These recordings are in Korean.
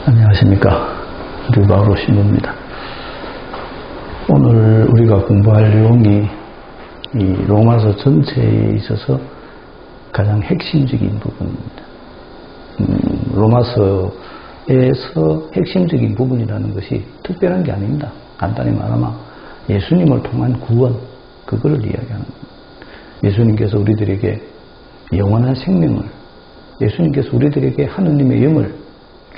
안녕하십니까. 류바오로 신부입니다. 오늘 우리가 공부할 내용이 이 로마서 전체에 있어서 가장 핵심적인 부분입니다. 로마서에서 핵심적인 부분이라는 것이 특별한 게 아닙니다. 간단히 말하면 예수님을 통한 구원, 그거를 이야기하는 겁니다. 예수님께서 우리들에게 영원한 생명을, 예수님께서 우리들에게 하느님의 영을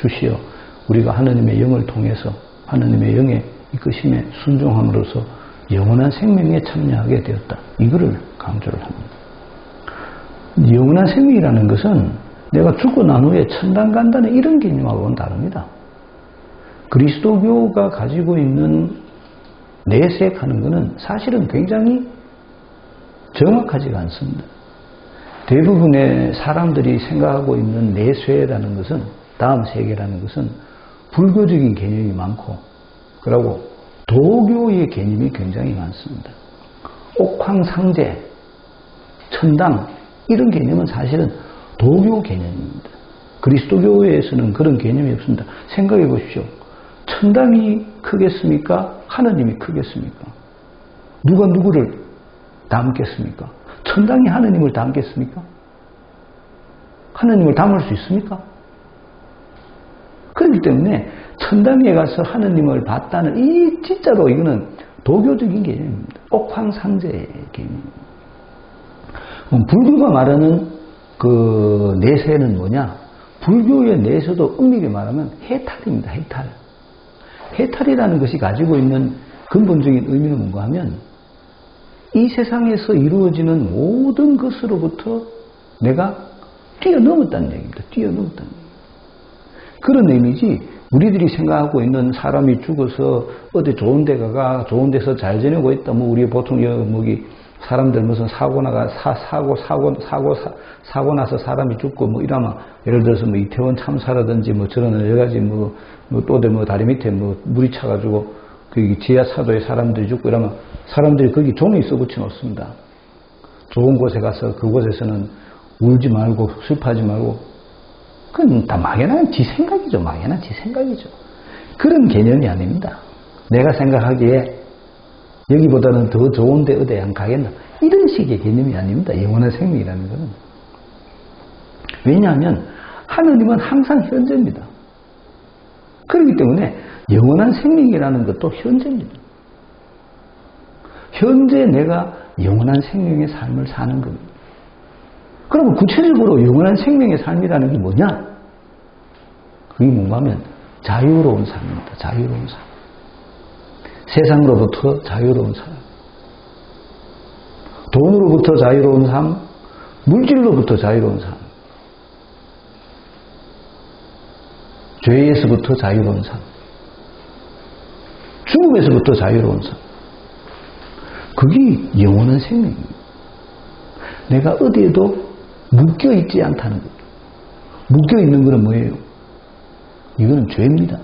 주시어 우리가 하느님의 영을 통해서 하느님의 영의 이끄심에 순종함으로써 영원한 생명에 참여하게 되었다. 이거를 강조를 합니다. 영원한 생명이라는 것은 내가 죽고 난 후에 천당 간다는 이런 개념하고는 다릅니다. 그리스도교가 가지고 있는 내색하는 것은 사실은 굉장히 정확하지가 않습니다. 대부분의 사람들이 생각하고 있는 내세라는 것은, 다음 세계라는 것은 불교적인 개념이 많고, 그리고 도교의 개념이 굉장히 많습니다. 옥황상제, 천당, 이런 개념은 사실은 도교 개념입니다. 그리스도교에서는 그런 개념이 없습니다. 생각해 보십시오. 천당이 크겠습니까? 하느님이 크겠습니까? 누가 누구를 담겠습니까? 천당이 하느님을 담겠습니까? 하느님을 담을 수 있습니까? 그렇기 때문에 천당에 가서 하느님을 봤다는 이 진짜로 이거는 도교적인 개념입니다. 옥황상제의 개념입니다. 불교가 말하는 그 내세는 뭐냐? 불교의 내세도 엄밀히 말하면 해탈입니다. 해탈. 해탈이라는 것이 가지고 있는 근본적인 의미는 뭔가 하면 이 세상에서 이루어지는 모든 것으로부터 내가 뛰어넘었다는 얘기입니다. 뛰어넘었다는 얘기입니다. 그런 의미지, 우리들이 생각하고 있는 사람이 죽어서 어디 좋은 데 가가 좋은 데서 잘 지내고 있다. 뭐 우리 보통 사람들 무슨 사고 나서 사람이 죽고 뭐 이러면, 예를 들어서 뭐 이태원 참사라든지 뭐 저런 여러 가지 또 다리 밑에 물이 차가지고 그 지하차도에 사람들이 죽고 이러면 사람들이 거기 종이 써붙여 놓습니다. 좋은 곳에 가서 그곳에서는 울지 말고 슬퍼하지 말고. 그건 다 막연한 지 생각이죠. 막연한 지 생각이죠. 그런 개념이 아닙니다. 내가 생각하기에 여기보다는 더 좋은데 어디 안 가겠나, 이런 식의 개념이 아닙니다. 영원한 생명이라는 것은. 왜냐하면 하느님은 항상 현재입니다. 그렇기 때문에 영원한 생명이라는 것도 현재입니다. 현재 내가 영원한 생명의 삶을 사는 겁니다. 그러면 구체적으로 영원한 생명의 삶이라는 게 뭐냐? 그게 뭔가 하면 자유로운 삶입니다. 자유로운 삶. 세상으로부터 자유로운 삶. 돈으로부터 자유로운 삶. 물질로부터 자유로운 삶. 죄에서부터 자유로운 삶. 죽음에서부터 자유로운 삶. 그게 영원한 생명입니다. 내가 어디에도 묶여있지 않다는 것. 묶여있는 것은 뭐예요? 이거는 죄입니다.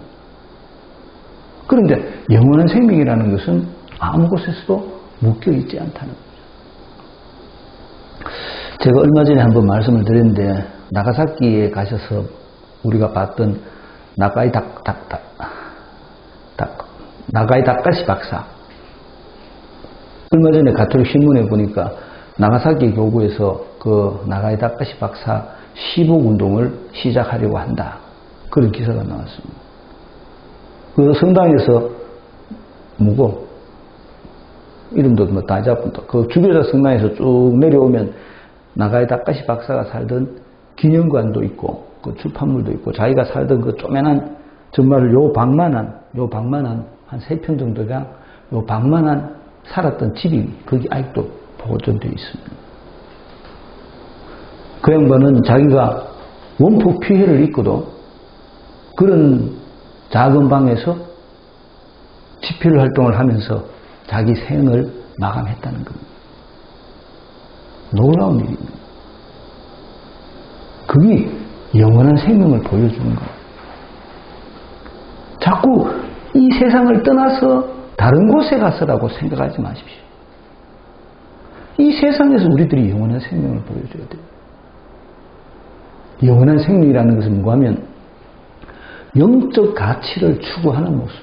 그런데 영원한 생명이라는 것은 아무 곳에서도 묶여있지 않다는 거죠. 제가 얼마 전에 한번 말씀을 드렸는데, 나가사키에 가셔서 우리가 봤던 나가이 다카시 박사. 얼마 전에 가톨릭 신문에 보니까 나가사키 교구에서 그 나가이 다카시 박사 시복 운동을 시작하려고 한다. 그런 기사가 나왔습니다. 그 성당에서 이름도 다 잡은다. 그 주교자 성당에서 쭉 내려오면 나가이 다카시 박사가 살던 기념관도 있고, 그 출판물도 있고, 자기가 살던 그 쪼매난, 정말 요 방만한 한 3평 정도가 요 방만한 살았던 집이 거기 아직도 보존되어 있습니다. 그 양반은 자기가 원폭 피해를 입고도 그런 작은 방에서 집필 활동을 하면서 자기 생을 마감했다는 겁니다. 놀라운 일입니다. 그게 영원한 생명을 보여주는 거예요. 자꾸 이 세상을 떠나서 다른 곳에 가서라고 생각하지 마십시오. 이 세상에서 우리들이 영원한 생명을 보여줘야 돼요. 영원한 생명이라는 것은 뭔가 하면 영적 가치를 추구하는 모습.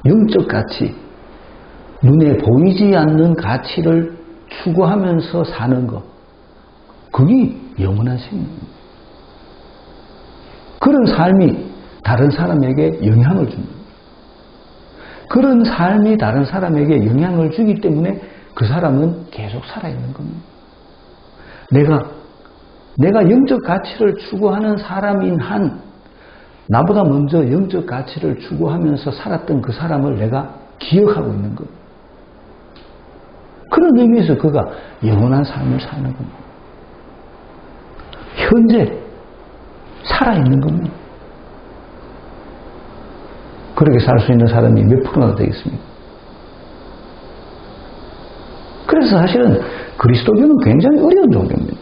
영적 가치. 눈에 보이지 않는 가치를 추구하면서 사는 것. 그게 영원한 생명입니다. 그런 삶이 다른 사람에게 영향을 줍니다. 그런 삶이 다른 사람에게 영향을 주기 때문에 그 사람은 계속 살아있는 겁니다. 내가 영적 가치를 추구하는 사람인 한 나보다 먼저 영적 가치를 추구하면서 살았던 그 사람을 내가 기억하고 있는 겁니다. 그런 의미에서 그가 영원한 삶을 사는 겁니다. 현재 살아있는 겁니다. 그렇게 살 수 있는 사람이 몇 프로나 되겠습니까? 그래서 사실은 그리스도교는 굉장히 어려운 종교입니다.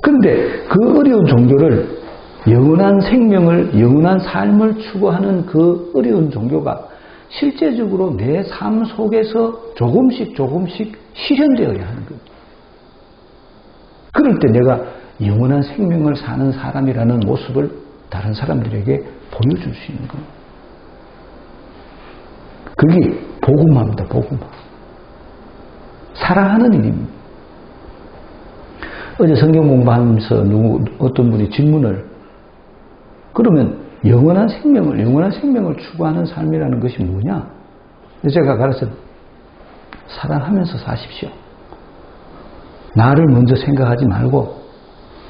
그런데 그 어려운 종교를 영원한 생명을, 영원한 삶을 추구하는 그 어려운 종교가 실제적으로 내 삶 속에서 조금씩 실현되어야 하는 거예요. 그럴 때 내가 영원한 생명을 사는 사람이라는 모습을 다른 사람들에게 보여줄 수 있는 거예요. 그게 복음화입니다. 복음화. 사랑하는 일입니다. 어제 성경 공부하면서 어떤 분이 질문을 그러면 영원한 생명을 추구하는 삶이라는 것이 뭐냐? 제가 가르쳐 사랑하면서 사십시오. 나를 먼저 생각하지 말고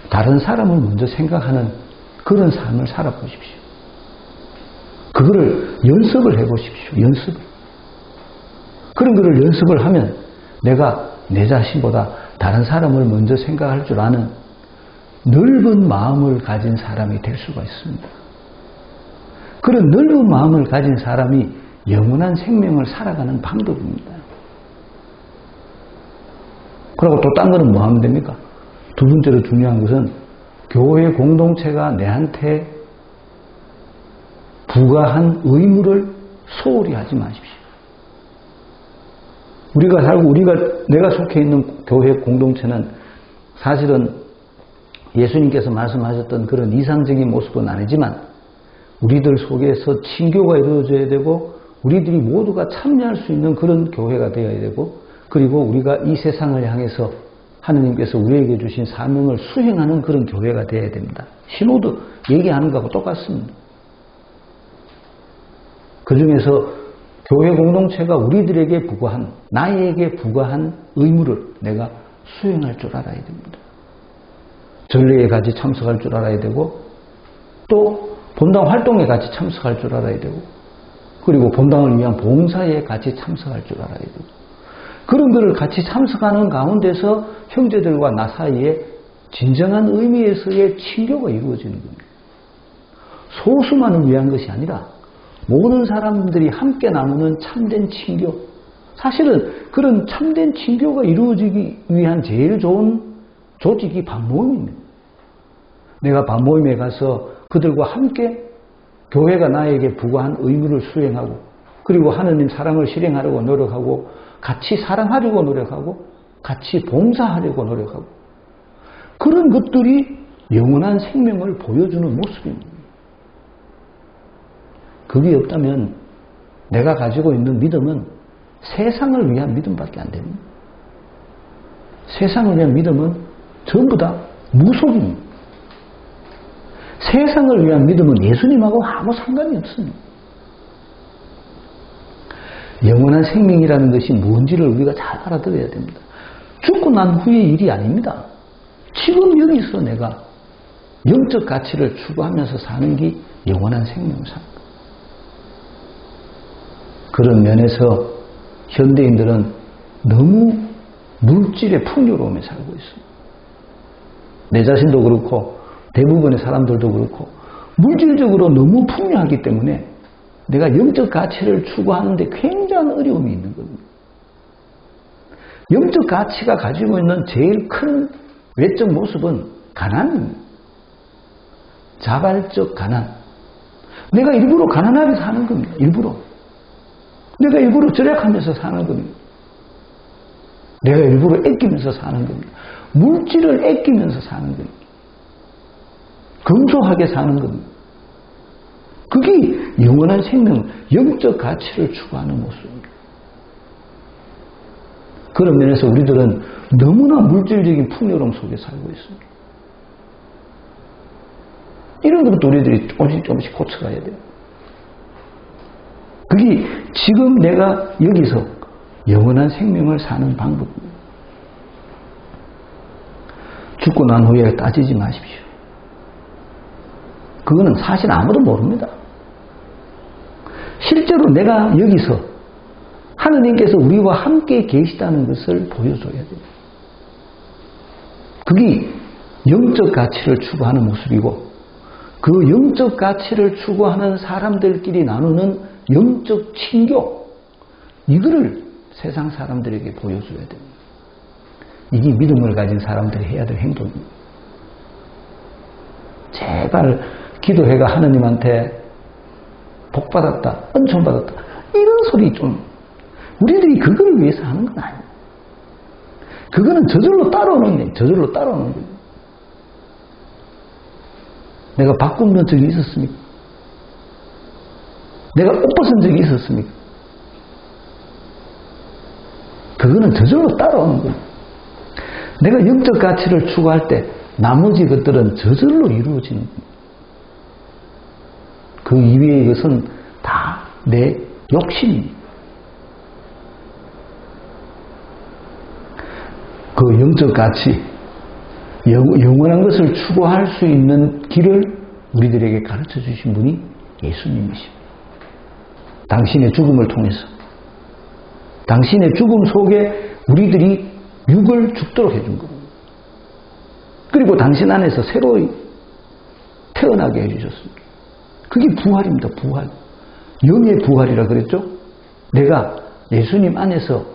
다른 사람을 먼저 생각하는 그런 삶을 살아보십시오. 그거를 연습을 해보십시오. 연습을. 그런 거를 연습을 하면 내가 내 자신보다 다른 사람을 먼저 생각할 줄 아는 넓은 마음을 가진 사람이 될 수가 있습니다. 그런 넓은 마음을 가진 사람이 영원한 생명을 살아가는 방법입니다. 그리고 또 딴 거는 뭐 하면 됩니까? 두 번째로 중요한 것은 교회 공동체가 내한테 부과한 의무를 소홀히 하지 마십시오. 내가 속해 있는 교회 공동체는 사실은 예수님께서 말씀하셨던 그런 이상적인 모습은 아니지만 우리들 속에서 친교가 이루어져야 되고 우리들이 모두가 참여할 수 있는 그런 교회가 되어야 되고 그리고 우리가 이 세상을 향해서 하느님께서 우리에게 주신 사명을 수행하는 그런 교회가 되어야 됩니다. 신호도 얘기하는 것하고 똑같습니다. 그 중에서 교회 공동체가 우리들에게 부과한, 나에게 부과한 의무를 내가 수행할 줄 알아야 됩니다. 전례에 같이 참석할 줄 알아야 되고 또 본당 활동에 같이 참석할 줄 알아야 되고 그리고 본당을 위한 봉사에 같이 참석할 줄 알아야 되고 그런 것을 같이 참석하는 가운데서 형제들과 나 사이에 진정한 의미에서의 친교가 이루어지는 겁니다. 소수만을 위한 것이 아니라 모든 사람들이 함께 나누는 참된 친교. 사실은 그런 참된 친교가 이루어지기 위한 제일 좋은 조직이 반모임입니다. 내가 반모임에 가서 그들과 함께 교회가 나에게 부과한 의무를 수행하고 그리고 하느님 사랑을 실행하려고 노력하고 같이 사랑하려고 노력하고 같이 봉사하려고 노력하고 그런 것들이 영원한 생명을 보여주는 모습입니다. 그게 없다면 내가 가지고 있는 믿음은 세상을 위한 믿음밖에 안 됩니다. 세상을 위한 믿음은 전부 다 무속입니다. 세상을 위한 믿음은 예수님하고 아무 상관이 없습니다. 영원한 생명이라는 것이 뭔지를 우리가 잘 알아들어야 됩니다. 죽고 난 후의 일이 아닙니다. 지금 여기서 내가 영적 가치를 추구하면서 사는 게 영원한 생명상. 그런 면에서 현대인들은 너무 물질의 풍요로움에 살고 있습니다. 내 자신도 그렇고 대부분의 사람들도 그렇고 물질적으로 너무 풍요하기 때문에 내가 영적 가치를 추구하는데 굉장한 어려움이 있는 겁니다. 영적 가치가 가지고 있는 제일 큰 외적 모습은 가난입니다. 자발적 가난. 내가 일부러 가난하게 사는 겁니다. 일부러. 내가 일부러 절약하면서 사는 겁니다. 내가 일부러 아끼면서 사는 겁니다. 물질을 아끼면서 사는 겁니다. 검소하게 사는 겁니다. 그게 영원한 생명, 영적 가치를 추구하는 모습입니다. 그런 면에서 우리들은 너무나 물질적인 풍요로움 속에 살고 있습니다. 이런 것도 우리들이 조금씩 고쳐가야 돼요. 그게 지금 내가 여기서 영원한 생명을 사는 방법입니다. 죽고 난 후에 따지지 마십시오. 그거는 사실 아무도 모릅니다. 실제로 내가 여기서 하느님께서 우리와 함께 계시다는 것을 보여줘야 돼요. 그게 영적 가치를 추구하는 모습이고 그 영적 가치를 추구하는 사람들끼리 나누는 영적 친교, 이거를 세상 사람들에게 보여줘야 됩니다. 이게 믿음을 가진 사람들이 해야 될 행동입니다. 제발 기도해가 하느님한테 복받았다, 은총받았다, 이런 소리 좀, 우리들이 그걸 위해서 하는 건 아니에요. 그거는 저절로 따라오는 거예요. 저절로 따라오는 거예요. 내가 밥 굶는 적이 있었습니까? 내가 옷 벗은 적이 있었습니까? 그거는 저절로 따라오는 거예요. 내가 영적 가치를 추구할 때 나머지 것들은 저절로 이루어지는 거예요. 그 이외의 것은 다 내 욕심입니다. 그 영적 가치, 영원한 것을 추구할 수 있는 길을 우리들에게 가르쳐 주신 분이 예수님이십니다. 당신의 죽음을 통해서, 당신의 죽음 속에 우리들이 육을 죽도록 해준 겁니다. 그리고 당신 안에서 새로이 태어나게 해주셨습니다. 그게 부활입니다. 부활. 영의 부활이라 그랬죠? 내가 예수님 안에서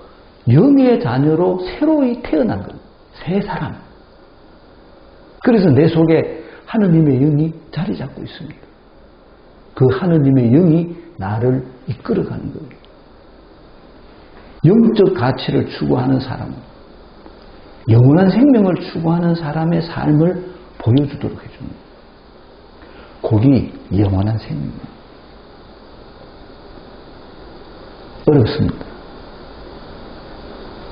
영의 자녀로 새로이 태어난 겁니다. 새 사람. 그래서 내 속에 하느님의 영이 자리 잡고 있습니다. 그 하느님의 영이 나를 이끌어가는 겁니다. 영적 가치를 추구하는 사람, 영원한 생명을 추구하는 사람의 삶을 보여주도록 해줍니다. 그게 영원한 생명입니다. 어렵습니다.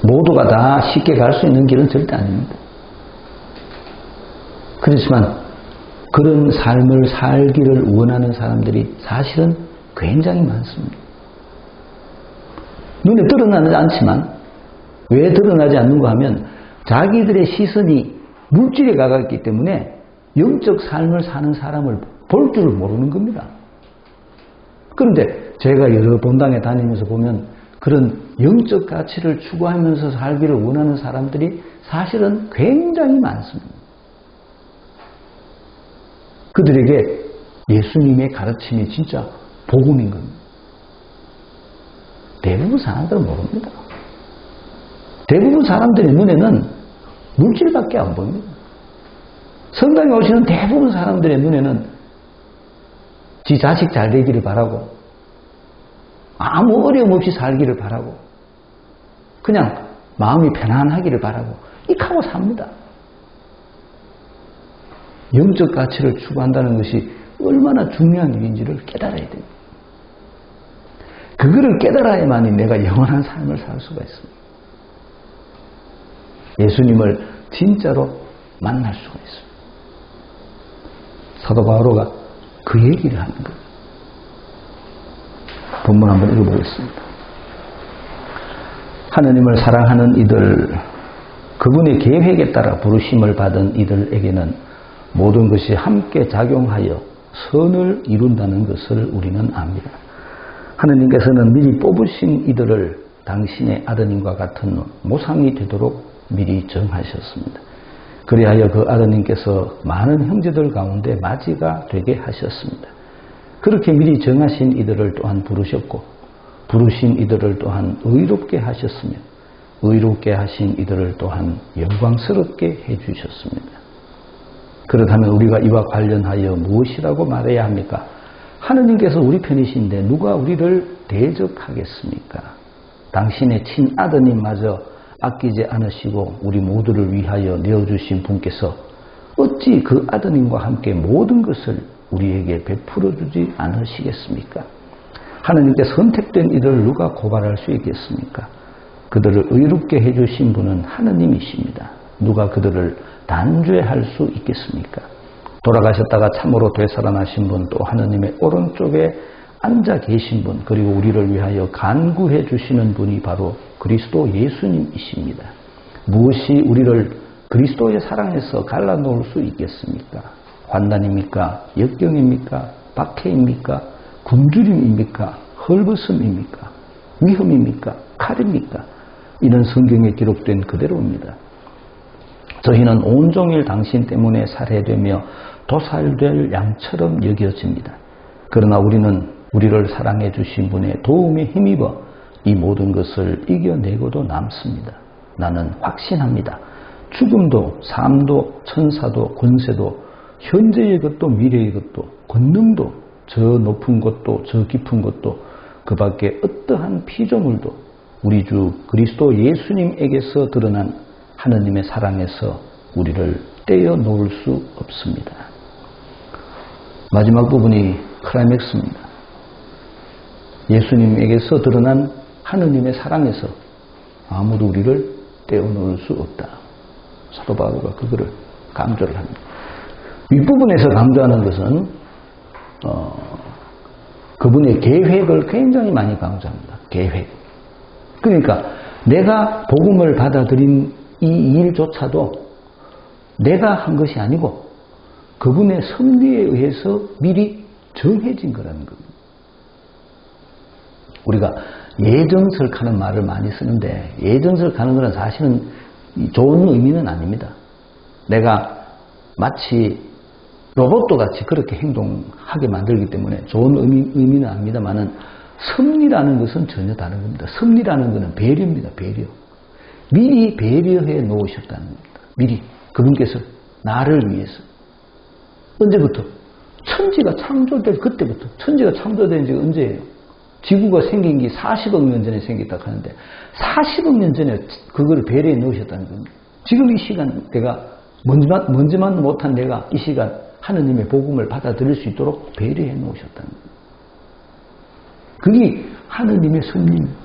모두가 다 쉽게 갈 수 있는 길은 절대 아닙니다. 그렇지만 그런 삶을 살기를 원하는 사람들이 사실은 굉장히 많습니다. 눈에 드러나지 않지만 왜 드러나지 않는가 하면 자기들의 시선이 물질에 가깝기 때문에 영적 삶을 사는 사람을 볼 줄을 모르는 겁니다. 그런데 제가 여러 본당에 다니면서 보면 그런 영적 가치를 추구하면서 살기를 원하는 사람들이 사실은 굉장히 많습니다. 그들에게 예수님의 가르침이 진짜 복음인 겁니다. 대부분 사람들은 모릅니다. 대부분 사람들의 눈에는 물질밖에 안 보입니다. 성당에 오시는 대부분 사람들의 눈에는 지 자식 잘 되기를 바라고 아무 어려움 없이 살기를 바라고 그냥 마음이 편안하기를 바라고 이렇게 하고 삽니다. 영적 가치를 추구한다는 것이 얼마나 중요한 일인지를 깨달아야 됩니다. 그거를 깨달아야만이 내가 영원한 삶을 살 수가 있습니다. 예수님을 진짜로 만날 수가 있습니다. 사도 바오로가 그 얘기를 하는 거예요. 본문 한번 읽어보겠습니다. 하느님을 사랑하는 이들, 그분의 계획에 따라 부르심을 받은 이들에게는 모든 것이 함께 작용하여 선을 이룬다는 것을 우리는 압니다. 하느님께서는 미리 뽑으신 이들을 당신의 아드님과 같은 모상이 되도록 미리 정하셨습니다. 그리하여 그 아드님께서 많은 형제들 가운데 맞이가 되게 하셨습니다. 그렇게 미리 정하신 이들을 또한 부르셨고 부르신 이들을 또한 의롭게 하셨으며 의롭게 하신 이들을 또한 영광스럽게 해주셨습니다. 그렇다면 우리가 이와 관련하여 무엇이라고 말해야 합니까? 하느님께서 우리 편이신데 누가 우리를 대적하겠습니까? 당신의 친아드님마저 아끼지 않으시고 우리 모두를 위하여 내어주신 분께서 어찌 그 아드님과 함께 모든 것을 우리에게 베풀어 주지 않으시겠습니까? 하나님께 선택된 이들을 누가 고발할 수 있겠습니까? 그들을 의롭게 해주신 분은 하나님이십니다. 누가 그들을 단죄할 수 있겠습니까? 돌아가셨다가 참으로 되살아나신 분, 또 하나님의 오른쪽에 앉아 계신 분, 그리고 우리를 위하여 간구해 주시는 분이 바로 그리스도 예수님이십니다. 무엇이 우리를 그리스도의 사랑에서 갈라놓을 수 있겠습니까? 환난입니까? 역경입니까? 박해입니까? 굶주림입니까? 헐벗음입니까? 위험입니까? 칼입니까? 이는 성경에 기록된 그대로입니다. 저희는 온종일 당신 때문에 살해되며 도살될 양처럼 여겨집니다. 그러나 우리는 우리를 사랑해 주신 분의 도움에 힘입어 이 모든 것을 이겨내고도 남습니다. 나는 확신합니다. 죽음도 삶도 천사도 권세도 현재의 것도 미래의 것도 권능도 저 높은 것도 저 깊은 것도 그 밖에 어떠한 피조물도 우리 주 그리스도 예수님에게서 드러난 하느님의 사랑에서 우리를 떼어놓을 수 없습니다. 마지막 부분이 클라이맥스입니다. 예수님에게서 드러난 하느님의 사랑에서 아무도 우리를 떼어놓을 수 없다. 사도 바울가 그거를 강조를 합니다. 윗부분에서 강조하는 것은 그분의 계획을 굉장히 많이 강조합니다. 계획. 그러니까 내가 복음을 받아들인 이 일조차도 내가 한 것이 아니고 그분의 섭리에 의해서 미리 정해진 거라는 겁니다. 우리가 예정설하는 말을 많이 쓰는데 예정설하는 것은 사실은 좋은 의미는 아닙니다. 내가 마치 로봇도 같이 그렇게 행동하게 만들기 때문에 좋은 의미는 아닙니다만은 섭리라는 것은 전혀 다른 겁니다. 섭리라는 것은 배려입니다. 배려. 미리 배려해 놓으셨다는 겁니다. 미리 그분께서 나를 위해서 언제부터? 천지가 창조될 그때부터. 천지가 창조된 지가 언제예요? 지구가 생긴 게 40억 년 전에 생겼다고 하는데 40억 년 전에 그거를 배려해 놓으셨다는 겁니다. 지금 이 시간 내가 먼지만 못한 내가 이 시간 하느님의 복음을 받아들일 수 있도록 배려해 놓으셨다는 겁니다. 그게 하느님의 섭리입니다.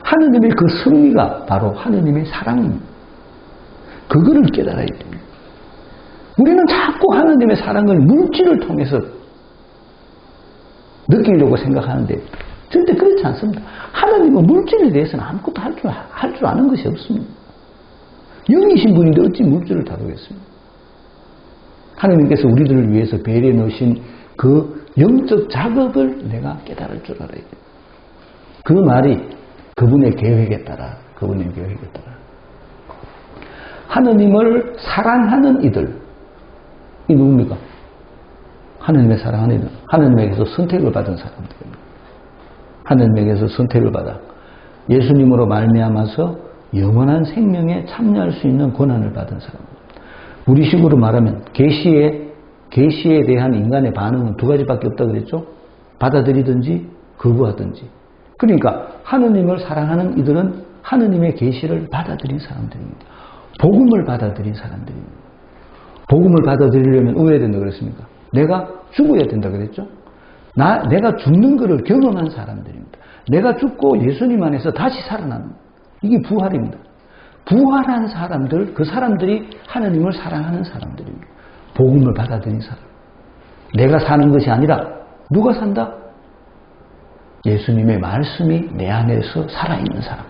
하느님의 그 섭리가 바로 하느님의 사랑입니다. 그거를 깨달아야 됩니다. 우리는 자꾸 하느님의 사랑을 물질을 통해서 느끼려고 생각하는데 절대 그렇지 않습니다. 하나님은 물질에 대해서는 아무것도 할 줄 아는 것이 없습니다. 영이신 분인데 어찌 물질을 다루겠습니까? 하나님께서 우리들을 위해서 배려해 놓으신 그 영적 작업을 내가 깨달을 줄 알아야 돼요. 그 말이 그분의 계획에 따라 하느님을 사랑하는 이들, 이 누굽니까? 하느님의 사랑하는 이들, 하느님에게서 선택을 받은 사람들입니다. 하느님에게서 선택을 받아 예수님으로 말미암아서 영원한 생명에 참여할 수 있는 권한을 받은 사람입니다. 우리식으로 말하면 계시에 대한 인간의 반응은 두 가지밖에 없다 그랬죠? 받아들이든지 거부하든지. 그러니까 하느님을 사랑하는 이들은 하느님의 계시를 받아들인 사람들입니다. 복음을 받아들인 사람들입니다. 복음을 받아들이려면 어떻게 된다 그랬습니까? 내가 죽어야 된다 그랬죠? 내가 죽는 것을 경험한 사람들입니다. 내가 죽고 예수님 안에서 다시 살아나는, 이게 부활입니다. 부활한 사람들, 그 사람들이 하느님을 사랑하는 사람들입니다. 복음을 받아들인 사람. 내가 사는 것이 아니라 누가 산다? 예수님의 말씀이 내 안에서 살아있는 사람.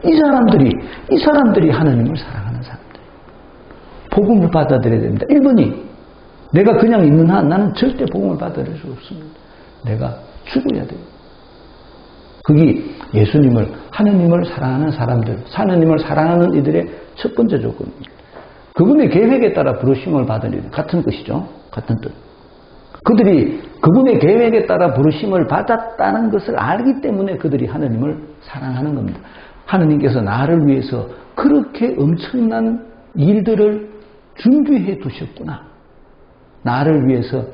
이 사람들이 하느님을 사랑하는 사람들. 복음을 받아들여야 됩니다. 1번이 내가 그냥 있는 한 나는 절대 복음을 받아들일 수 없습니다. 내가 죽어야 돼요. 그게 예수님을, 하느님을 사랑하는 사람들, 하느님을 사랑하는 이들의 첫 번째 조건입니다. 그분의 계획에 따라 부르심을 받은 이들, 같은 뜻이죠. 같은 뜻. 그들이 그분의 계획에 따라 부르심을 받았다는 것을 알기 때문에 그들이 하느님을 사랑하는 겁니다. 하느님께서 나를 위해서 그렇게 엄청난 일들을 준비해 두셨구나. 나를 위해서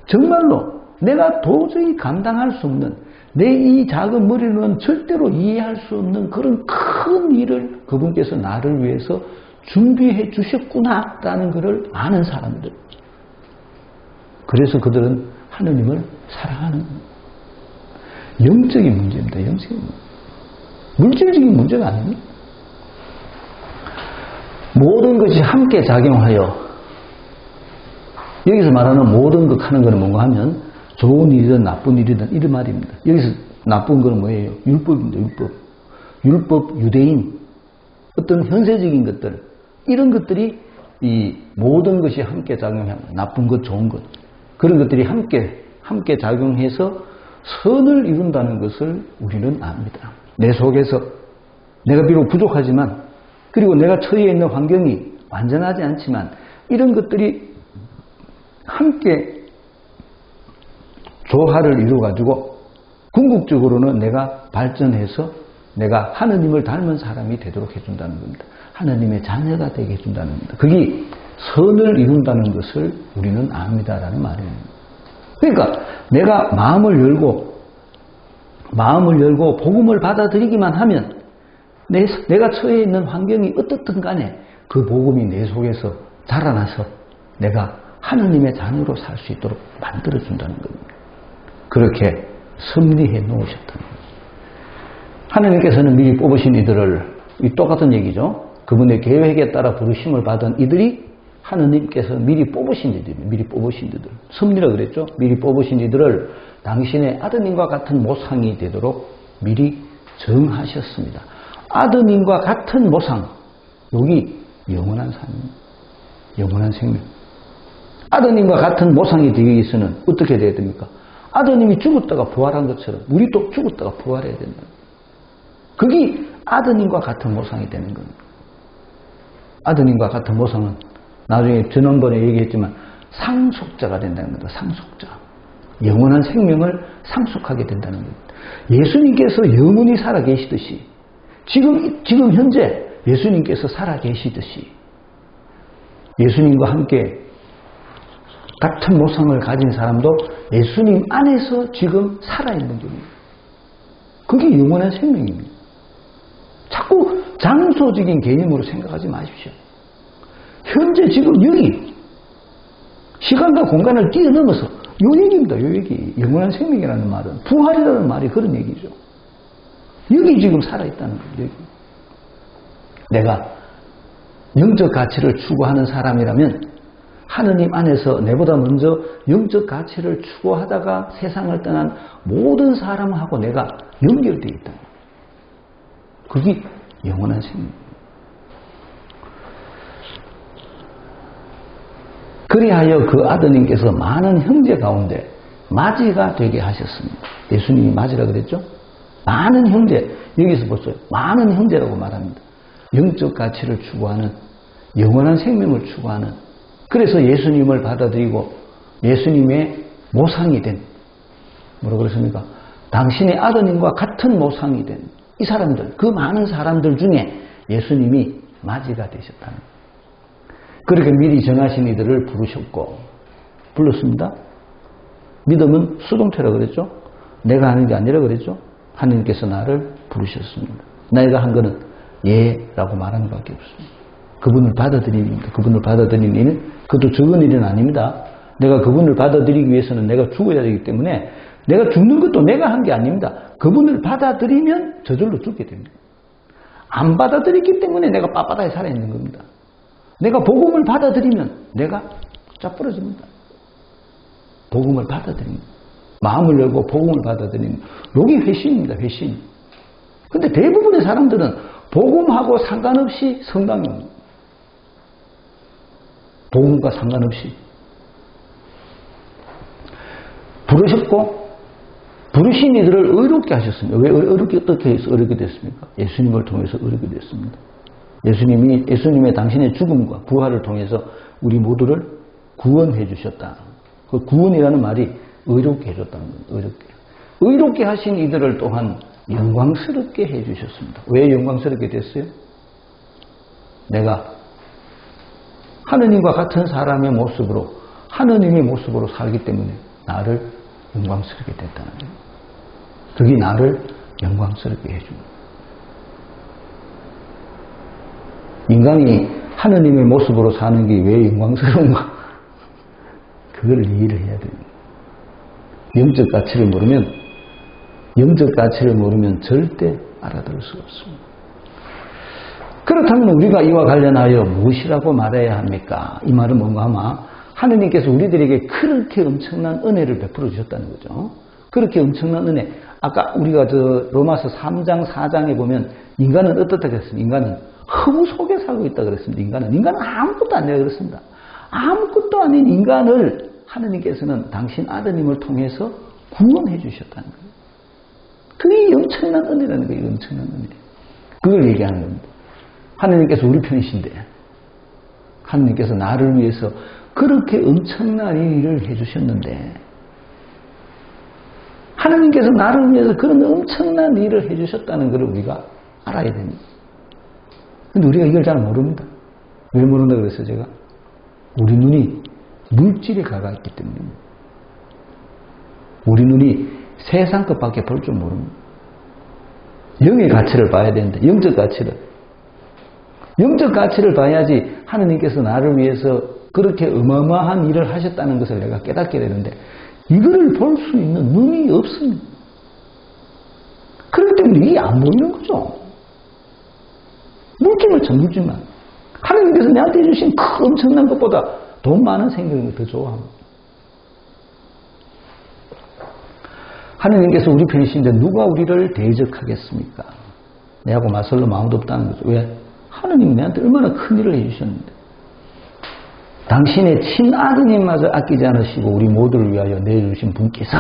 정말로 내가 도저히 감당할 수 없는, 내 이 작은 머리로는 절대로 이해할 수 없는 그런 큰 일을 그분께서 나를 위해서 준비해 주셨구나라는 것을 아는 사람들. 그래서 그들은 하느님을 사랑하는 영적인 문제입니다. 영적인 문제. 물질적인 문제가 아닙니다. 모든 것이 함께 작용하여, 여기서 말하는 모든 것 하는 것은 뭔가 하면 좋은 일이든 나쁜 일이든 이런 말입니다. 여기서 나쁜 것은 뭐예요? 율법입니다. 율법. 율법, 유대인, 어떤 현세적인 것들, 이런 것들이 이 모든 것이 함께 작용합니다. 나쁜 것, 좋은 것. 그런 것들이 함께 작용해서 선을 이룬다는 것을 우리는 압니다. 내 속에서 내가 비록 부족하지만, 그리고 내가 처해 있는 환경이 완전하지 않지만, 이런 것들이 함께 조화를 이루어가지고 궁극적으로는 내가 발전해서 내가 하느님을 닮은 사람이 되도록 해준다는 겁니다. 하느님의 자녀가 되게 해준다는 겁니다. 그게 선을 이룬다는 것을 우리는 압니다라는 말이에요. 그러니까 내가 마음을 열고 복음을 받아들이기만 하면 내가 처해 있는 환경이 어떻든 간에 그 복음이 내 속에서 자라나서 내가 하느님의 자녀로 살 수 있도록 만들어준다는 겁니다. 그렇게 섭리해 놓으셨다는 겁니다. 하느님께서는 미리 뽑으신 이들을, 이 똑같은 얘기죠. 그분의 계획에 따라 부르심을 받은 이들이 하느님께서 미리 뽑으신 이들입니다. 미리 뽑으신 이들. 섭리라 그랬죠. 미리 뽑으신 이들을 당신의 아드님과 같은 모상이 되도록 미리 정하셨습니다. 아드님과 같은 모상. 여기 영원한 삶, 영원한 생명. 아드님과 같은 모상이 되기 위해서는 어떻게 돼야 됩니까? 아드님이 죽었다가 부활한 것처럼 우리도 죽었다가 부활해야 된다. 그게 아드님과 같은 모상이 되는 겁니다. 아드님과 같은 모상은 나중에 지난번에 얘기했지만 상속자가 된다는 겁니다. 상속자. 영원한 생명을 상속하게 된다는 겁니다. 예수님께서 영원히 살아계시듯이 지금 현재 예수님께서 살아계시듯이 예수님과 함께 같은 모상을 가진 사람도 예수님 안에서 지금 살아있는 겁니다. 그게 영원한 생명입니다. 자꾸 장소적인 개념으로 생각하지 마십시오. 현재 지금 여기 시간과 공간을 뛰어넘어서 요 얘기입니다. 요 얘기. 영원한 생명이라는 말은 부활이라는 말이 그런 얘기죠. 여기 지금 살아있다는 거예요. 여기. 내가 영적 가치를 추구하는 사람이라면 하느님 안에서 내보다 먼저 영적 가치를 추구하다가 세상을 떠난 모든 사람하고 내가 연결되어 있다. 그게 영원한 생명. 그리하여 그 아드님께서 많은 형제 가운데 맞이가 되게 하셨습니다. 예수님이 맞이라 그랬죠? 많은 형제, 여기서 보세요. 많은 형제라고 말합니다. 영적 가치를 추구하는, 영원한 생명을 추구하는, 그래서 예수님을 받아들이고 예수님의 모상이 된, 뭐라고 그랬습니까? 당신의 아드님과 같은 모상이 된 이 사람들, 그 많은 사람들 중에 예수님이 맞이가 되셨다는 거예요. 그렇게 미리 정하신 이들을 부르셨고, 불렀습니다. 믿음은 수동태라고 그랬죠? 내가 하는 게 아니라 그랬죠? 하느님께서 나를 부르셨습니다. 내가 한 거는 예라고 말하는 것밖에 없습니다. 그분을 받아들이는 일입니다. 그분을 받아들이는 일은 그것도 적은 일은 아닙니다. 내가 그분을 받아들이기 위해서는 내가 죽어야 되기 때문에 내가 죽는 것도 내가 한 게 아닙니다. 그분을 받아들이면 저절로 죽게 됩니다. 안 받아들였기 때문에 내가 빳빳하게 살아있는 겁니다. 내가 복음을 받아들이면 내가 짜부러집니다. 복음을 받아들입니다. 마음을 열고 복음을 받아들이는, 이게 회심입니다. 회심. 근데 대부분의 사람들은 복음하고 상관없이 성당에 옵니다. 복음과 상관없이 부르셨고, 부르신 이들을 의롭게 하셨습니다. 왜 어떻게 해서 의롭게 됐습니까? 예수님을 통해서 의롭게 됐습니다. 예수님의 당신의 죽음과 부활을 통해서 우리 모두를 구원해 주셨다. 그 구원이라는 말이 의롭게 해줬다는 겁니다. 의롭게 하신 이들을 또한 영광스럽게 해 주셨습니다. 왜 영광스럽게 됐어요? 내가 하느님과 같은 사람의 모습으로, 하느님의 모습으로 살기 때문에 나를 영광스럽게 됐다는 거예요. 그게 나를 영광스럽게 해줍니다. 인간이 하느님의 모습으로 사는 게 왜 영광스러운가? 그걸 이해를 해야 됩니다. 영적 가치를 모르면 절대 알아들을 수가 없습니다. 그렇다면 우리가 이와 관련하여 무엇이라고 말해야 합니까? 이 말은 뭔가 하면 하느님께서 우리들에게 그렇게 엄청난 은혜를 베풀어 주셨다는 거죠. 그렇게 엄청난 은혜. 아까 우리가 로마서 3장, 4장에 보면 인간은 어떻다 그랬습니다. 인간은 허무 속에 살고 있다 그랬습니다. 인간은 아무것도 아니라 그랬습니다. 아무것도 아닌 인간을 하느님께서는 당신 아드님을 통해서 구원해 주셨다는 거예요. 그게 엄청난 은혜라는 거예요. 엄청난 은혜. 그걸 얘기하는 겁니다. 하느님께서 우리 편이신데 하느님께서 나를 위해서 그렇게 엄청난 일을 해주셨는데 하느님께서 나를 위해서 그런 엄청난 일을 해주셨다는 것을 우리가 알아야 됩니다. 근데 우리가 이걸 잘 모릅니다. 왜 모른다 그랬어요 제가? 우리 눈이 물질에 가가 있기 때문입니다. 우리 눈이 세상 것밖에 볼 줄 모릅니다. 영의 가치를 봐야 되는데 영적 가치를 봐야지 하느님께서 나를 위해서 그렇게 어마어마한 일을 하셨다는 것을 내가 깨닫게 되는데 이거를 볼 수 있는 눈이 없습니다. 그렇기 때문에 이게 안 보이는 거죠. 물질만 하느님께서 내한테 주신 그 엄청난 것보다 돈 많은 생명을 더 좋아합니다. 하느님께서 우리 편이신데 누가 우리를 대적하겠습니까? 내하고 맞설로 마음도 없다는 거죠. 왜? 하느님이 내한테 얼마나 큰 일을 해주셨는데 당신의 친아드님마저 아끼지 않으시고 우리 모두를 위하여 내주신 분께서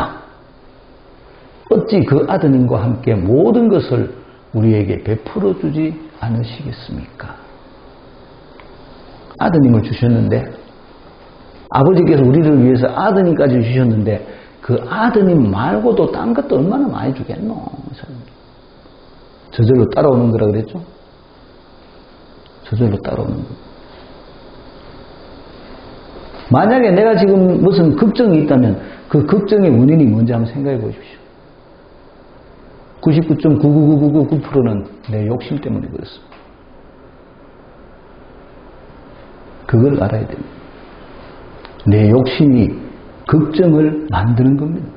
어찌 그 아드님과 함께 모든 것을 우리에게 베풀어 주지 않으시겠습니까? 아드님을 주셨는데 아버지께서 우리를 위해서 아드님까지 주셨는데 그 아드님 말고도 딴 것도 얼마나 많이 주겠노? 저절로 따라오는 거라 그랬죠? 저절로 따라오는 거. 만약에 내가 지금 무슨 걱정이 있다면 그 걱정의 원인이 뭔지 한번 생각해 보십시오. 99.99999%는 내 욕심 때문에 그렇습니다. 그걸 알아야 됩니다. 내 욕심이 걱정을 만드는 겁니다.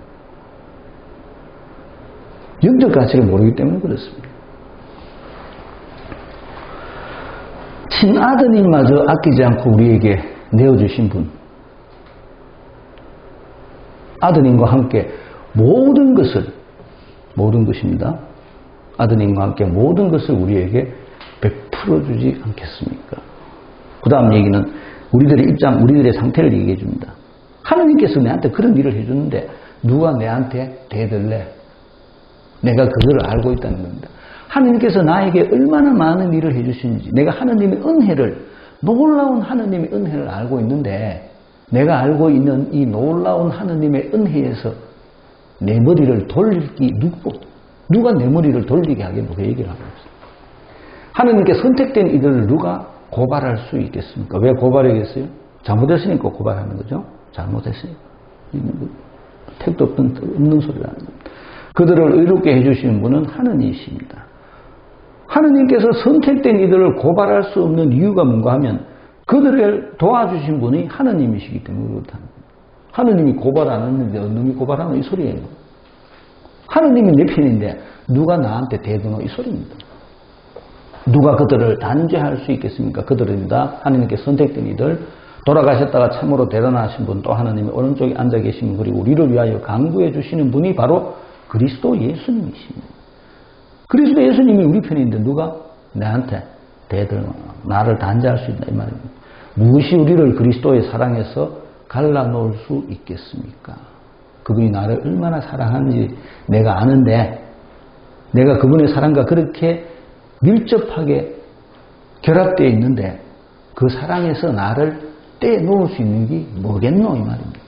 영적 가치를 모르기 때문에 그렇습니다. 친아드님마저 아끼지 않고 우리에게 내어주신 분, 아드님과 함께 모든 것입니다. 아드님과 함께 모든 것을 우리에게 베풀어 주지 않겠습니까? 그 다음 얘기는 우리들의 상태를 얘기해 줍니다. 하느님께서 내한테 그런 일을 해주는데 누가 내한테 대들래? 내가 그걸 알고 있다는 겁니다. 하느님께서 나에게 얼마나 많은 일을 해주시는지 내가 하느님의 은혜를 놀라운 하느님의 은혜를 알고 있는데 내가 알고 있는 이 놀라운 하느님의 은혜에서 내 머리를 돌리기 누가 내 머리를 돌리게 하겠노? 그 얘기를 하고 있어요. 하느님께 선택된 이들을 누가 고발할 수 있겠습니까? 왜 고발하겠어요? 잘못했으니까 고발하는 거죠. 잘못했으니까. 택도 없는 소리를 하는 겁니다. 그들을 의롭게 해주시는 분은 하느님이십니다. 하느님께서 선택된 이들을 고발할 수 없는 이유가 뭔가 하면 그들을 도와주신 분이 하느님이시기 때문에 그렇다는 겁니다. 하느님이 고발 안 했는데 놈이 고발하는 이 소리예요. 하느님이 내 편인데 누가 나한테 대드노 이 소리입니다. 누가 그들을 단죄할 수 있겠습니까? 그들은 다 하느님께 선택된 이들, 돌아가셨다가 참으로 대단하신 분, 또 하느님의 오른쪽에 앉아 계신 분, 그리고 우리를 위하여 강구해 주시는 분이 바로 그리스도 예수님이십니다. 그리스도 예수님이 우리 편인데 누가 나한테 나를 단죄할 수 있다 이 말입니다. 무엇이 우리를 그리스도의 사랑에서 갈라놓을 수 있겠습니까? 그분이 나를 얼마나 사랑하는지 내가 아는데 내가 그분의 사랑과 그렇게 밀접하게 결합되어 있는데 그 사랑에서 나를 떼놓을 수 있는 게 뭐겠노 이 말입니다.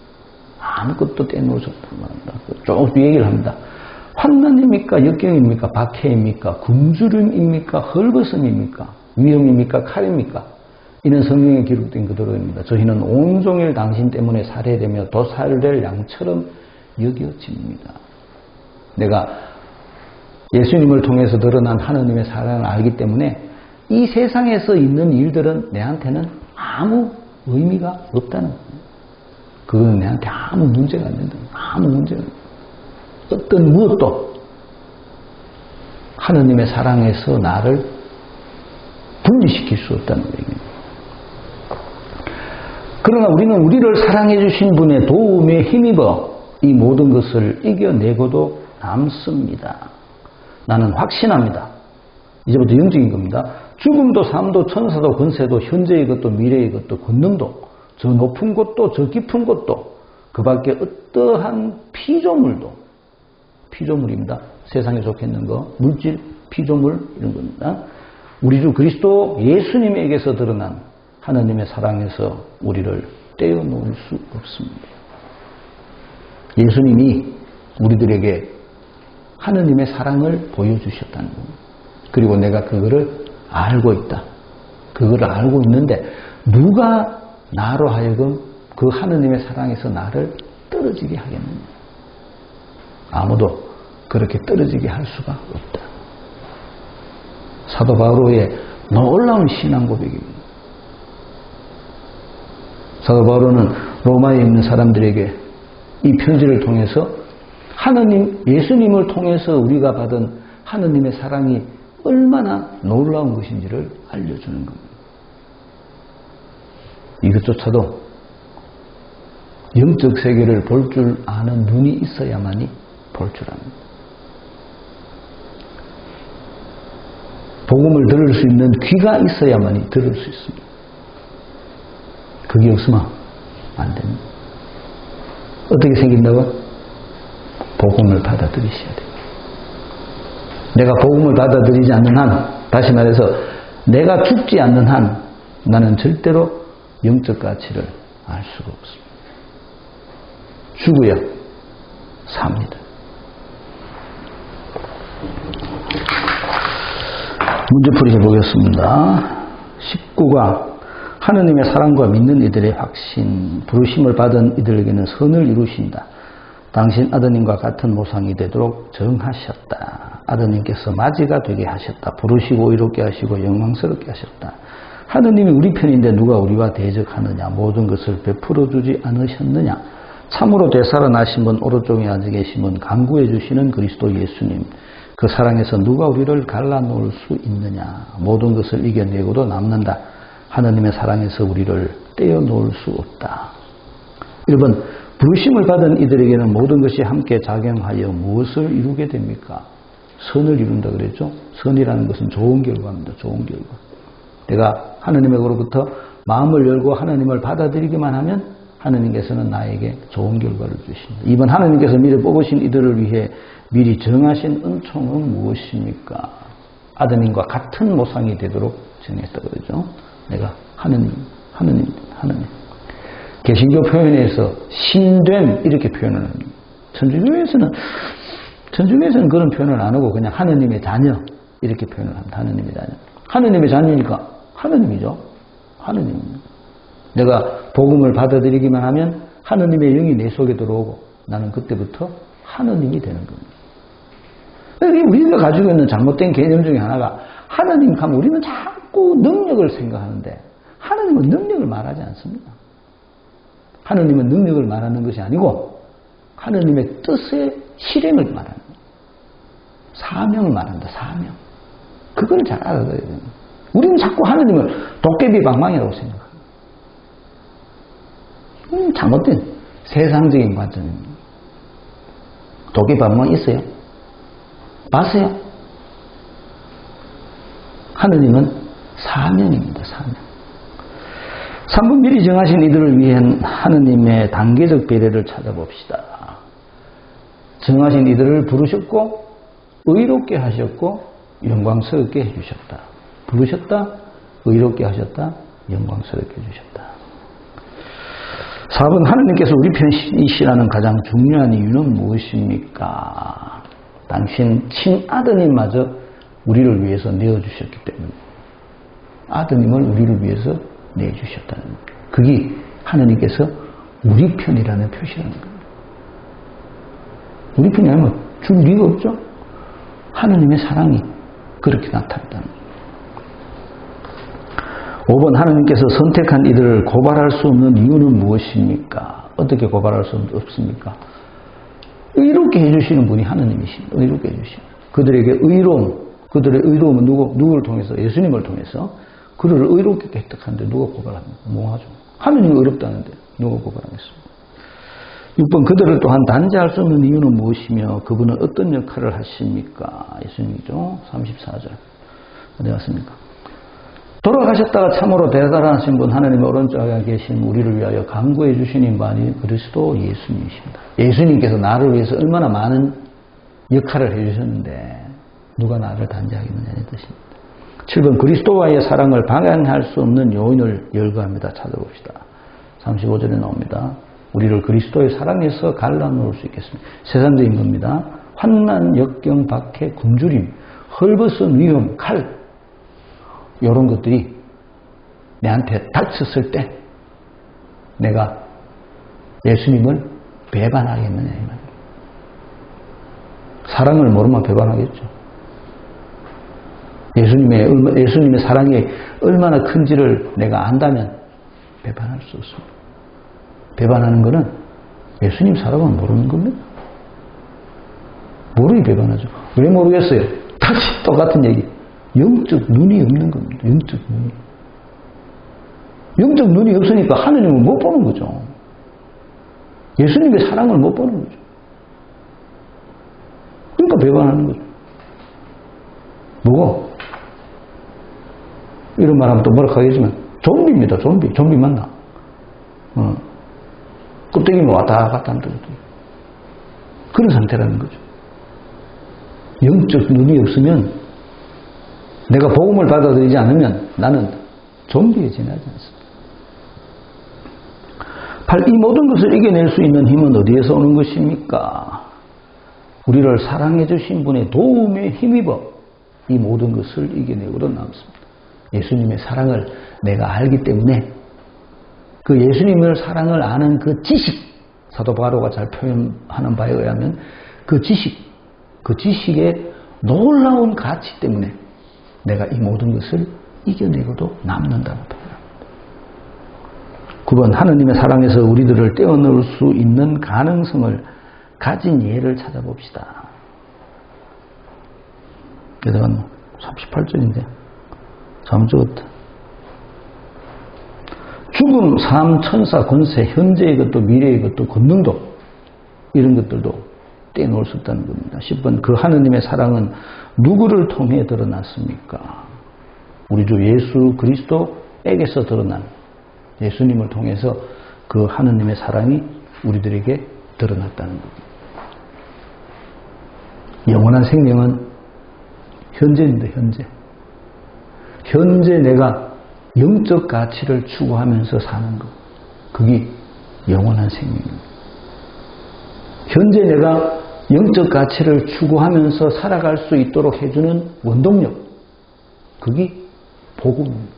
아무것도 떼놓을 수 없다는 말입니다. 조금 뒤 얘기를 합니다. 환난입니까? 역경입니까? 박해입니까? 굶주림입니까? 헐벗음입니까? 위험입니까? 칼입니까? 이는 성경에 기록된 그대로입니다. 저희는 온종일 당신 때문에 살해되며 도살될 양처럼 여겨집니다. 내가 예수님을 통해서 드러난 하느님의 사랑을 알기 때문에 이 세상에서 있는 일들은 내한테는 아무 의미가 없다는 거예요. 그건 내한테 아무 문제가 안 된다. 아무 문제가 안 된다. 어떤 무엇도 하느님의 사랑에서 나를 분리시킬 수 없다는 얘기입니다. 그러나 우리는 우리를 사랑해 주신 분의 도움에 힘입어 이 모든 것을 이겨내고도 남습니다. 나는 확신합니다. 이제부터 영적인 겁니다. 죽음도 삶도 천사도 권세도 현재의 것도 미래의 것도 권능도 저 높은 곳도 저 깊은 곳도 그 밖에 어떠한 피조물입니다. 세상에 속했는 거, 물질, 피조물 이런 겁니다. 우리 주 그리스도 예수님에게서 드러난 하나님의 사랑에서 우리를 떼어놓을 수 없습니다. 예수님이 우리들에게 하나님의 사랑을 보여주셨다는 겁니다. 그리고 내가 그거를 알고 있다. 그거를 알고 있는데 누가 나로 하여금 그 하나님의 사랑에서 나를 떨어지게 하겠느냐. 아무도 그렇게 떨어지게 할 수가 없다. 사도 바울의 놀라운 신앙 고백입니다. 사도 바울은 로마에 있는 사람들에게 이 편지를 통해서 하나님, 예수님을 통해서 우리가 받은 하나님의 사랑이 얼마나 놀라운 것인지를 알려주는 겁니다. 이것조차도 영적 세계를 볼 줄 아는 눈이 있어야만이 볼 줄 압니다. 복음을 들을 수 있는 귀가 있어야만이 들을 수 있습니다. 그게 없으면 안 됩니다. 어떻게 생긴다고? 복음을 받아들이셔야 돼요. 내가 복음을 받아들이지 않는 한, 다시 말해서 내가 죽지 않는 한 나는 절대로 영적 가치를 알 수가 없습니다. 죽어야 삽니다. 문제풀이 해보겠습니다. 19가 하느님의 사랑과 믿는 이들의 확신, 부르심을 받은 이들에게는 선을 이루신다. 당신 아드님과 같은 모상이 되도록 정하셨다. 아드님께서 맞이가 되게 하셨다. 부르시고 의롭게 하시고 영광스럽게 하셨다. 하느님이 우리 편인데 누가 우리와 대적하느냐. 모든 것을 베풀어 주지 않으셨느냐. 참으로 되살아나신 분, 오른쪽에 앉아 계신 분, 간구해 주시는 그리스도 예수님. 그 사랑에서 누가 우리를 갈라놓을 수 있느냐. 모든 것을 이겨내고도 남는다. 하느님의 사랑에서 우리를 떼어놓을 수 없다. 1번, 부르심을 받은 이들에게는 모든 것이 함께 작용하여 무엇을 이루게 됩니까? 선을 이룬다 그랬죠? 선이라는 것은 좋은 결과입니다. 좋은 결과. 내가 하느님에게로부터 마음을 열고 하나님을 받아들이기만 하면 하느님께서는 나에게 좋은 결과를 주십니다. 2번, 하느님께서 미리 뽑으신 이들을 위해 미리 정하신 은총은 무엇입니까? 아드님과 같은 모상이 되도록 정했다 그러죠. 내가 하느님. 개신교 표현에서 신됨 이렇게 표현을 합니다. 천주교에서는 그런 표현을 안 하고 그냥 하느님의 자녀 이렇게 표현을 합니다. 하느님의 자녀. 하느님의 자녀니까 하느님이죠. 하느님. 내가 복음을 받아들이기만 하면 하느님의 영이 내 속에 들어오고 나는 그때부터 하느님이 되는 겁니다. 우리가 가지고 있는 잘못된 개념 중에 하나가 하느님 하면 우리는 자꾸 능력을 생각하는데 하느님은 능력을 말하지 않습니다. 하느님은 능력을 말하는 것이 아니고 하느님의 뜻의 실행을 말하는 거예요. 사명을 말한다. 사명. 그걸 잘 알아야 돼요. 우리는 자꾸 하느님을 도깨비 방망이라고 생각합니다. 잘못된 세상적인 관점입니다. 도깨비 방망이 있어요? 봤어요? 하느님은 사명입니다. 사명. 3번, 미리 정하신 이들을 위한 하느님의 단계적 배려를 찾아봅시다. 정하신 이들을 부르셨고 의롭게 하셨고 영광스럽게 해주셨다. 부르셨다, 의롭게 하셨다, 영광스럽게 해주셨다. 4번, 하느님께서 우리 편이시라는 가장 중요한 이유는 무엇입니까? 당신 친아드님마저 우리를 위해서 내어주셨기 때문에 아드님을 우리를 위해서 내주셨다는 겁니다. 그게 하느님께서 우리 편이라는 표시라는 겁니다. 우리 편이 아니면 줄 리가 없죠. 하느님의 사랑이 그렇게 나타났다는 겁니다. 5번 하나님께서 선택한 이들을 고발할 수 없는 이유는 무엇입니까? 어떻게 고발할 수 없습니까? 의롭게 해주시는 분이 하나님이십니다. 의롭게 해주시는. 그들에게 그들의 의로움은 누구를 통해서? 예수님을 통해서 그들을 의롭게 획득하는데 누가 고발합니까? 뭐하죠? 하나님이 의롭다는데 누가 고발하겠습니까? 6번 그들을 또한 단죄할 수 없는 이유는 무엇이며 그분은 어떤 역할을 하십니까? 예수님이죠. 34절 어디 갔습니까? 돌아가셨다가 참으로 대단하신 분 하나님의 오른쪽에 계신 우리를 위하여 간구해 주신 분이 그리스도 예수님이십니다. 예수님께서 나를 위해서 얼마나 많은 역할을 해주셨는데 누가 나를 단죄하겠느냐는 뜻입니다. 7번 그리스도와의 사랑을 방해할 수 없는 요인을 열거합니다. 찾아봅시다. 35절에 나옵니다. 우리를 그리스도의 사랑에서 갈라놓을 수 있겠습니다. 세상적인 겁니다. 환난, 역경, 박해, 굶주림, 헐벗은 위험, 칼 이런 것들이 내한테 닥쳤을 때 내가 예수님을 배반하겠느냐 이 말이에요. 사랑을 모르면 배반하겠죠. 예수님의 사랑이 얼마나 큰지를 내가 안다면 배반할 수 없습니다. 배반하는 것은 예수님 사랑을 모르는 겁니다. 모르게 배반하죠. 왜 모르겠어요? 다시 똑같은 얘기. 영적 눈이 없는 겁니다. 영적 눈이. 영적 눈이 없으니까 하느님을 못 보는 거죠. 예수님의 사랑을 못 보는 거죠. 그러니까 배반하는 거죠. 뭐고? 이런 말 하면 또 뭐라 하겠지만 좀비입니다. 좀비 맞나? 껍데기만 왔다 갔다 하는 거죠. 그런 상태라는 거죠. 영적 눈이 없으면 내가 복음을 받아들이지 않으면 나는 좀비에 지나지 않습니다. 8. 이 모든 것을 이겨낼 수 있는 힘은 어디에서 오는 것입니까? 우리를 사랑해 주신 분의 도움에 힘입어 이 모든 것을 이겨내고도 남습니다. 예수님의 사랑을 내가 알기 때문에 그 예수님의 사랑을 아는 그 지식, 사도 바로가 잘 표현하는 바에 의하면 그 지식의 놀라운 가치 때문에 내가 이 모든 것을 이겨내고도 남는다고 표현합니다. 9번 하느님의 사랑에서 우리들을 떼어놓을 수 있는 가능성을 가진 예를 찾아봅시다. 게다가 38절인데 잘못 적었다. 죽음, 삶, 천사, 권세, 현재의 것도 미래의 것도 권능도 이런 것들도 떼놓을 수 없다는 겁니다. 10번 그 하느님의 사랑은 누구를 통해 드러났습니까? 우리 주 예수 그리스도에게서 드러난 예수님을 통해서 그 하느님의 사랑이 우리들에게 드러났다는 겁니다. 영원한 생명은 현재입니다. 현재 내가 영적 가치를 추구하면서 사는 것. 그게 영원한 생명입니다. 현재 내가 영적 가치를 추구하면서 살아갈 수 있도록 해주는 원동력. 그게 복음입니다.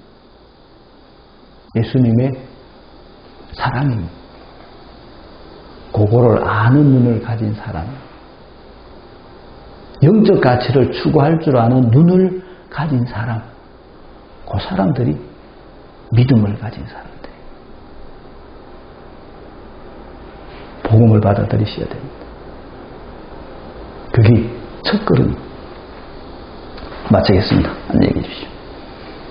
예수님의 사랑입니다. 그거를 아는 눈을 가진 사람. 영적 가치를 추구할 줄 아는 눈을 가진 사람. 그 사람들이 믿음을 가진 사람들. 복음을 받아들이셔야 됩니다. 그게 첫걸음. 마치겠습니다. 안녕히 계십시오.